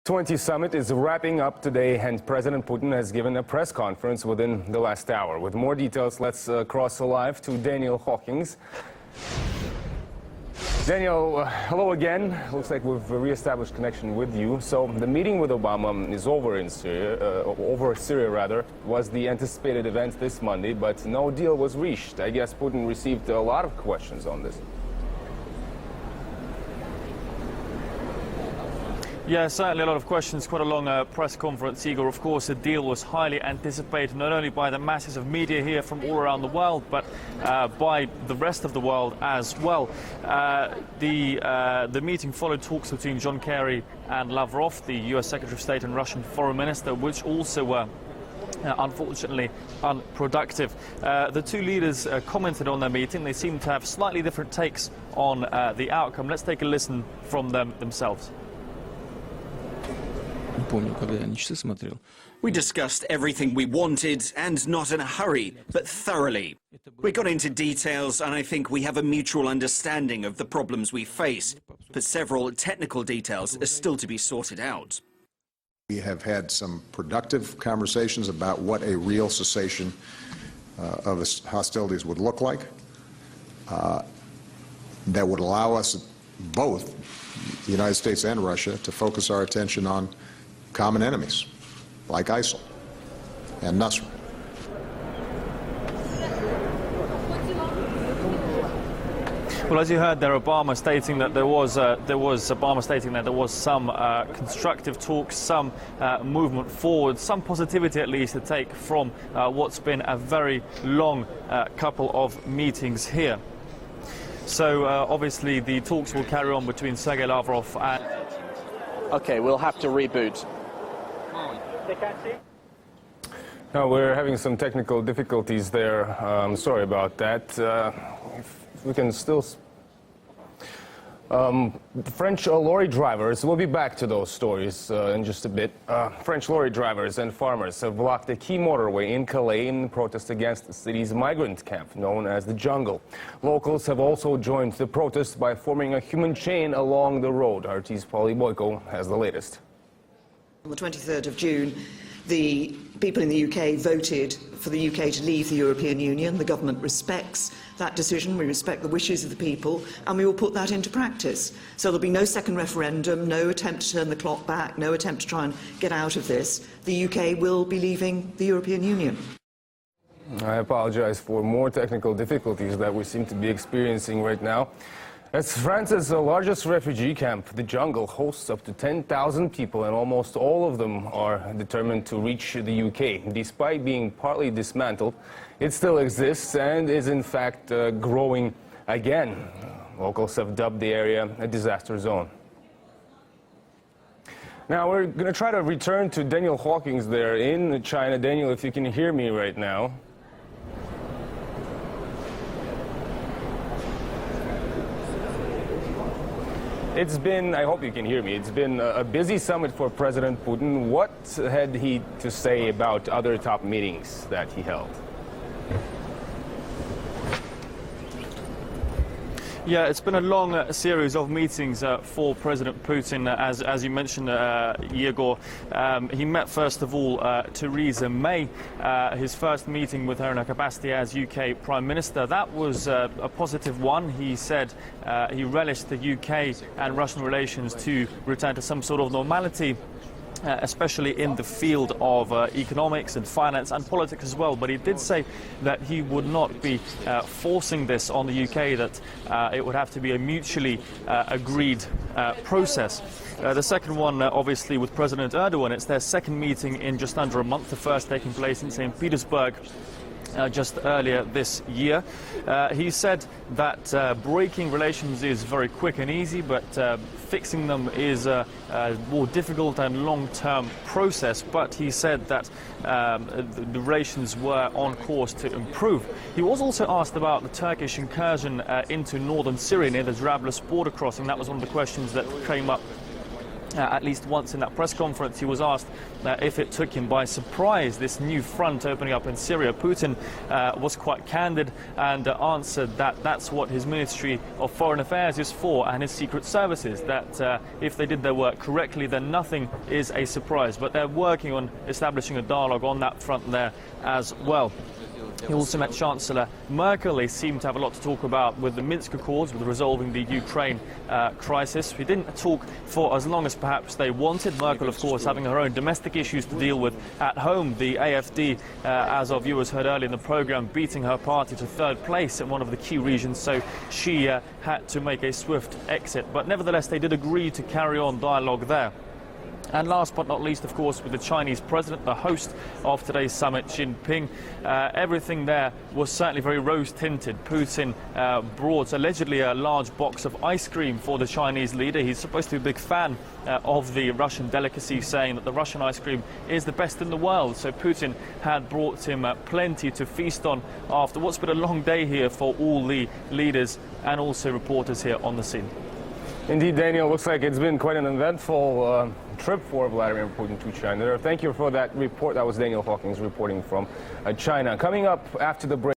G20 summit is wrapping up today, and President Putin has given a press conference within the last hour. With more details, let's cross live to Daniel Hawkins. Daniel, hello again. Looks like we've reestablished connection with you. So the meeting with Obama is over in Syria, was the anticipated event this Monday, but no deal was reached. I guess Putin received a lot of questions on this. Yeah, certainly a lot of questions, quite a long press conference, Igor. Of course, the deal was highly anticipated, not only by the masses of media here from all around the world, but by the rest of the world as well. The meeting followed talks between John Kerry and Lavrov, the U.S. Secretary of State and Russian Foreign Minister, which also were unfortunately unproductive. The two leaders commented on their meeting. They seem to have slightly different takes on the outcome. Let's take a listen from them themselves. We discussed everything we wanted, and not in a hurry, but thoroughly. We got into details, and I think we have a mutual understanding of the problems we face, but several technical details are still to be sorted out. We have had some productive conversations about what a real cessation of hostilities would look like, that would allow us, both the United States and Russia, to focus our attention on common enemies like ISIL and Nusra. Well, as you heard there, Obama stating that there was some constructive talks, some movement forward, some positivity at least to take from what's been a very long couple of meetings here. So obviously the talks will carry on between Sergei Lavrov and... Okay, we'll have to reboot. No, we're having some technical difficulties there. Sorry about that. If we can still... French lorry drivers, we'll be back to those stories in just a bit. French lorry drivers and farmers have blocked a key motorway in Calais in protest against the city's migrant camp known as the Jungle. Locals have also joined the protest by forming a human chain along the road. RT's Polly Boyko has the latest. On the 23rd of June, the people in the UK voted for the UK to leave the European Union. The government respects that decision. We respect the wishes of the people, and we will put that into practice. So there'll be no second referendum, no attempt to turn the clock back, no attempt to try and get out of this. The UK will be leaving the European Union. I apologize for more technical difficulties that we seem to be experiencing right now. As France's largest refugee camp, the Jungle hosts up to 10,000 people, and almost all of them are determined to reach the UK. Despite being partly dismantled, it still exists and is in fact growing again. Locals have dubbed the area a disaster zone. Now we're going to try to return to Daniel Hawkins there in China. Daniel, if you can hear me right now. It's been, I hope you can hear me, it's been a busy summit for President Putin. What had he to say about other top meetings that he held? Yeah, it's been a long series of meetings for President Putin, as you mentioned, Igor. He met, first of all, Theresa May, his first meeting with her in her capacity as UK Prime Minister. That was a positive one. He said he relished the UK and Russian relations to return to some sort of normality, especially in the field of economics and finance and politics as well. But he did say that he would not be forcing this on the UK, that it would have to be a mutually agreed process. The second one, obviously, with President Erdogan. It's their second meeting in just under a month, the first taking place in St. Petersburg just earlier this year. He said that breaking relations is very quick and easy, but fixing them is a more difficult and long-term process. But he said that the relations were on course to improve. He was also asked about the Turkish incursion into northern Syria near the Jarablus border crossing. That was one of the questions that came up At least once in that press conference, he was asked if it took him by surprise, this new front opening up in Syria. Putin was quite candid and answered that that's what his Ministry of Foreign Affairs is for, and his secret services, that if they did their work correctly, then nothing is a surprise. But they're working on establishing a dialogue on that front there as well. He also met Chancellor Merkel. They seem to have a lot to talk about with the Minsk Accords, with resolving the Ukraine crisis. We didn't talk for as long as perhaps they wanted. Merkel, of course, having her own domestic issues to deal with at home. The AfD, as our viewers heard earlier in the programme, beating her party to third place in one of the key regions, so she had to make a swift exit. But nevertheless, they did agree to carry on dialogue there. And last but not least, of course, with the Chinese president, the host of today's summit, Xi Jinping, everything there was certainly very rose-tinted. Putin brought allegedly a large box of ice cream for the Chinese leader. He's supposed to be a big fan of the Russian delicacy, saying that the Russian ice cream is the best in the world. So Putin had brought him plenty to feast on after what's been a long day here for all the leaders and also reporters here on the scene. Indeed, Daniel, looks like it's been quite an eventful trip for Vladimir Putin to China. Thank you for that report. That was Daniel Hawkins reporting from China. Coming up after the break.